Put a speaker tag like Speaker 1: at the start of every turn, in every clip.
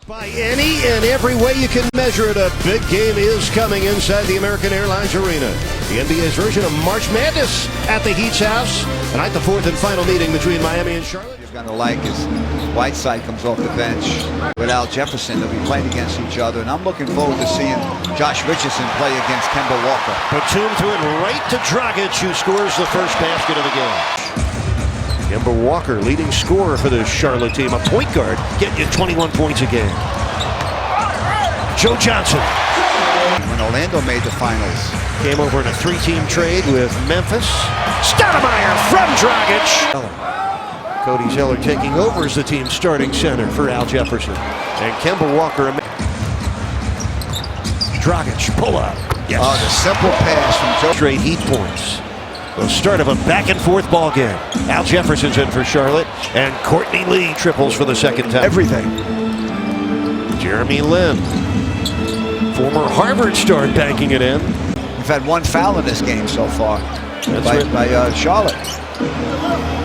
Speaker 1: By any and every way you can measure it, a big game is coming inside the American Airlines Arena. The NBA's version of March Madness at the Heat's house. Tonight, the fourth and final meeting between Miami and Charlotte.
Speaker 2: You're going to like is Whiteside comes off the bench with Al Jefferson. They'll be playing against each other, and I'm looking forward to seeing Josh Richardson play against Kemba Walker.
Speaker 1: Batum threw it right to Dragic, who scores the first basket of the game. Kemba Walker, leading scorer for the Charlotte team, a point guard, getting you 21 points a game. Joe Johnson.
Speaker 2: When Orlando made the finals,
Speaker 1: Came over in a three-team trade with Memphis. Stoudemire from Dragic. Cody Zeller taking over as the team's starting center for Al Jefferson. And Kemba Walker. Dragic, pull up. Yes.
Speaker 2: Oh, the simple pass from Joe.
Speaker 1: Straight Heat points. The start of a back-and-forth ball game. Al Jefferson's in for Charlotte, and Courtney Lee triples for the second time.
Speaker 2: Everything.
Speaker 1: Jeremy Lin, former Harvard star, banking it in.
Speaker 2: We've had one foul in this game so far by Charlotte.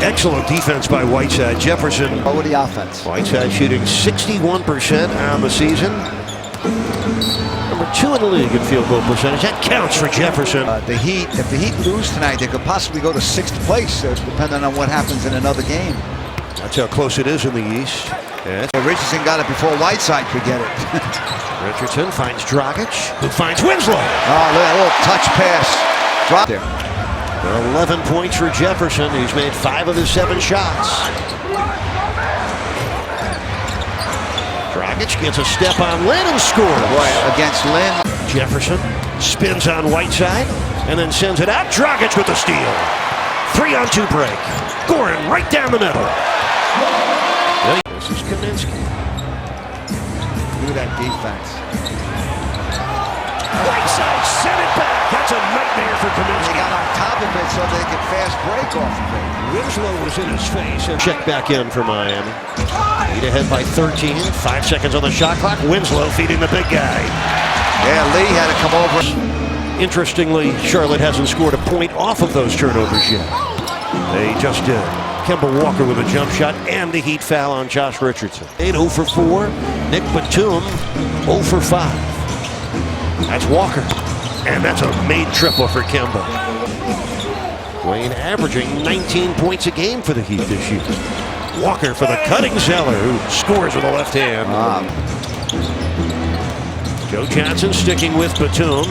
Speaker 1: Excellent defense by Whiteside. Jefferson.
Speaker 2: Over the offense.
Speaker 1: Whiteside shooting 61% on the season. Number 2 in the league in field goal percentage. That counts for Jefferson.
Speaker 2: The Heat, if the Heat lose tonight, they could possibly go to 6th place, depending on what happens in another game.
Speaker 1: That's how close it is in the East. Yeah.
Speaker 2: Richardson got it before Whiteside could get it.
Speaker 1: Richardson finds Dragic, who finds Winslow.
Speaker 2: Oh, look at that little touch pass. Drop there.
Speaker 1: 11 points for Jefferson. He's made 5 of his 7 shots. Dragic gets a step on Lin and scores.
Speaker 2: Boy, against Lin.
Speaker 1: Jefferson spins on Whiteside and then sends it out. Dragic with the steal. 3-on-2 break. Goran right down the middle. This is Kaminsky.
Speaker 2: Look at that defense.
Speaker 1: Whiteside sent it back. That's a nightmare for
Speaker 2: They
Speaker 1: Kaminsky.
Speaker 2: got on top of it so they could fast break off of it.
Speaker 1: Winslow was in his face and check back in for Miami. Lead ahead by 13. 5 seconds on the shot clock. Winslow feeding the big guy.
Speaker 2: Yeah, Lee had to come over.
Speaker 1: Interestingly, Charlotte hasn't scored a point off of those turnovers yet. They just did. Kemba Walker with a jump shot and the Heat foul on Josh Richardson. 0 for 4. Nick Batum 0 for 5. That's Walker. And that's a made triple for Kemba. Wayne averaging 19 points a game for the Heat this year. Walker for the cutting Zeller, who scores with the left hand. Joe Johnson sticking with Batum.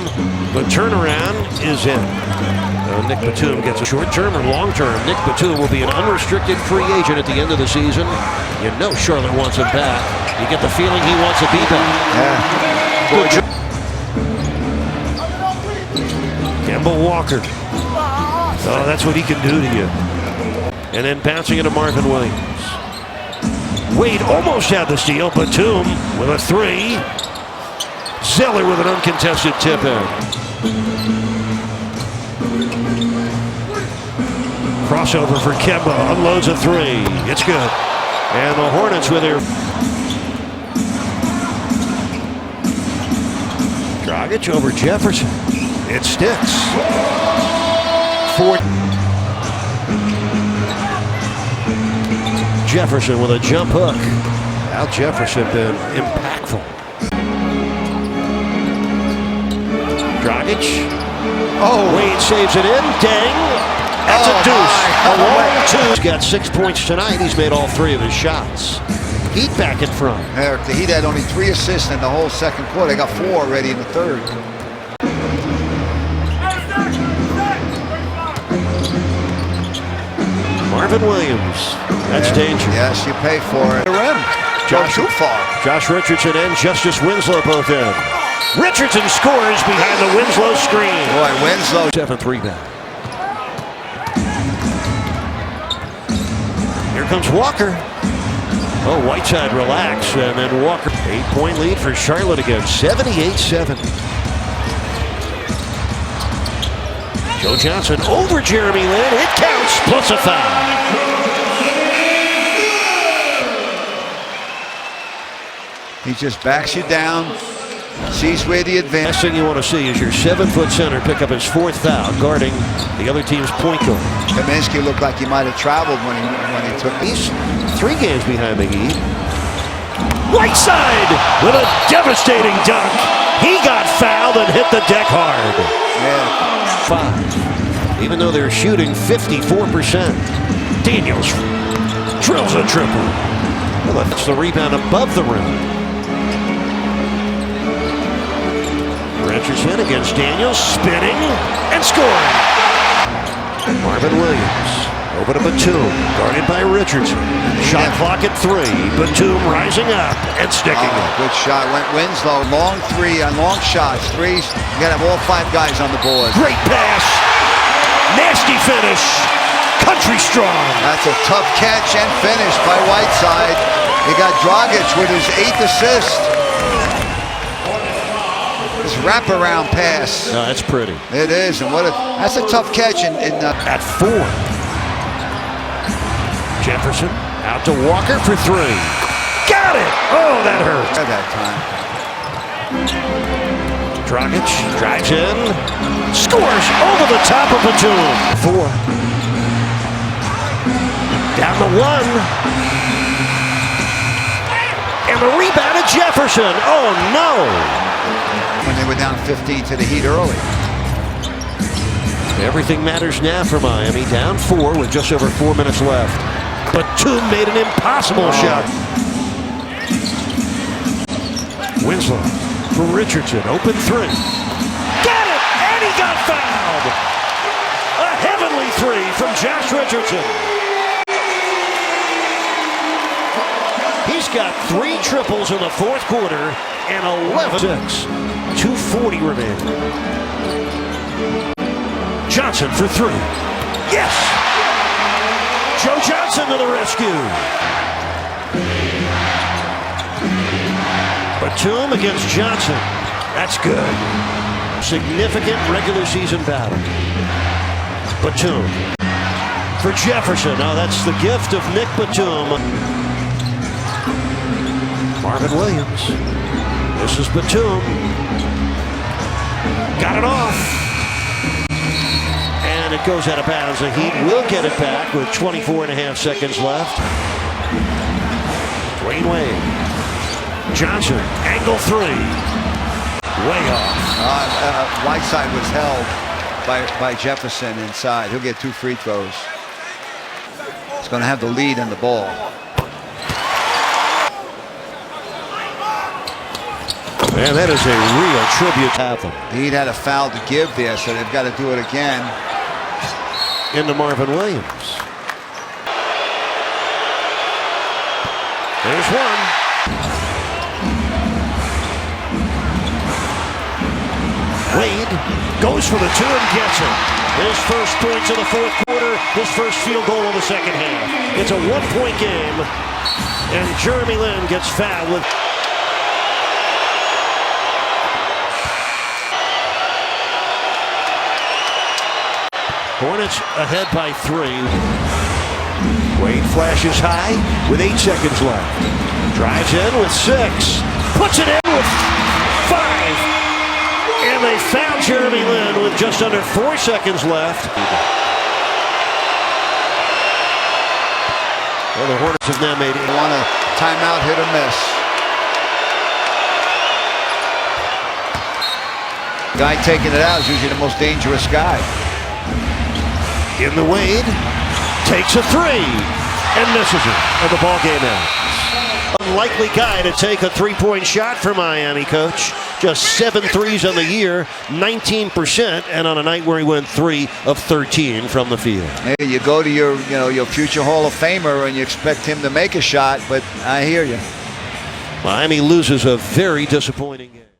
Speaker 1: The turnaround is in. Nick Batum gets a short-term or long-term. Nick Batum will be an unrestricted free agent at the end of the season. You know Charlotte wants him back. You get the feeling he wants to be back.
Speaker 2: Yeah.
Speaker 1: Good job. Kemba Walker. Oh, that's what he can do to you. And then bouncing into Marvin Williams. Wade almost had the steal. Batum with a 3. Zeller with an uncontested tip in. Crossover for Kemba. Unloads a 3. It's good. And the Hornets with their... Dragic over Jefferson. It sticks. 4. Jefferson with a jump hook. Al Jefferson been impactful. Dragic. Oh, Wade saves it in. Dang. That's a deuce. A long 2. He's got 6 points tonight. He's made all 3 of his shots. Heat back in front.
Speaker 2: Eric, the Heat had only 3 assists in the whole second quarter. They got 4 already in the third.
Speaker 1: Marvin Williams. That's danger.
Speaker 2: Yes, you pay for it. The rim.
Speaker 1: Josh,
Speaker 2: too far.
Speaker 1: Josh Richardson and Justice Winslow both in. Richardson scores behind the Winslow screen.
Speaker 2: Boy, Winslow.
Speaker 1: 7th rebound. Here comes Walker. Oh, Whiteside relax, and then Walker. 8-point lead for Charlotte again. 78-70. Joe Johnson over Jeremy Lin. It counts, plus a foul.
Speaker 2: He just backs you down, sees where the advantage.
Speaker 1: Last thing you want to see is your 7-foot center pick up his 4th foul, guarding the other team's point guard.
Speaker 2: Kaminsky looked like he might have traveled when he took.
Speaker 1: He's 3 games behind the Heat. Whiteside with a devastating dunk. He got fouled and hit the deck hard.
Speaker 2: Yeah.
Speaker 1: 5. Even though they're shooting 54%. Daniels drills a triple. Well, that's the rebound above the rim. Richardson against Daniels, spinning and scoring. Marvin Williams over to Batum, guarded by Richardson. Shot clock at 3. Batum rising up and sticking it.
Speaker 2: Good shot. Went Winslow. Long three on long shots. Threes. You got to have all 5 guys on the board.
Speaker 1: Great pass. Nasty finish. Country strong.
Speaker 2: That's a tough catch and finish by Whiteside. You got Dragic with his 8th assist. This wraparound pass.
Speaker 1: No, that's pretty.
Speaker 2: It is, and that's a tough catch.
Speaker 1: At 4. Jefferson out to Walker for 3. Got it! Oh, that hurt.
Speaker 2: At that time.
Speaker 1: Dragic drives in, scores over the top of Batum. 4. Down to 1. And the rebound at Jefferson. Oh, no.
Speaker 2: When they were down 15 to the Heat early.
Speaker 1: Everything matters now for Miami. Down 4 with just over 4 minutes left. Batum made an impossible shot. Winslow for Richardson. Open 3. Got it! And he got fouled! A heavenly 3 from Josh Richardson. He's got 3 triples in the 4th quarter and 11-6. 2:40 remaining. Johnson for 3. Yes! Joe Johnson to the rescue. Batum against Johnson. That's good. Significant regular season battle. Batum for Jefferson. Now that's the gift of Nick Batum. Marvin Williams. This is Batum. Got it off. And it goes out of bounds. The Heat will get it back with 24.5 seconds left. Dwayne Wade. Johnson, angle 3. Way off.
Speaker 2: Whiteside was held by Jefferson inside. He'll get 2 free throws. He's going to have the lead in the ball.
Speaker 1: Man, that is a real tribute to them.
Speaker 2: He'd had a foul to give there, so they've got to do it again.
Speaker 1: Into Marvin Williams. There's 1. Wade goes for the 2 and gets it. His first points of the 4th quarter, his first field goal of the 2nd half. It's a 1-point game, and Jeremy Lin gets fouled with... Hornets ahead by 3. Wade flashes high with 8 seconds left. Drives in with 6. Puts it in with 5. And they found Jeremy Lin with just under 4 seconds left. Well, the Hornets have now made it.
Speaker 2: They want a timeout, hit or miss. Guy taking it out is usually the most dangerous guy.
Speaker 1: In the Wade, takes a 3 and misses it, and the ball game ends. Unlikely guy to take a 3-point shot for Miami, coach. Just 7 threes on the year, 19%, and on a night where he went 3 of 13 from the field.
Speaker 2: Hey, you go to your future Hall of Famer and you expect him to make a shot, but I hear you.
Speaker 1: Miami loses a very disappointing game.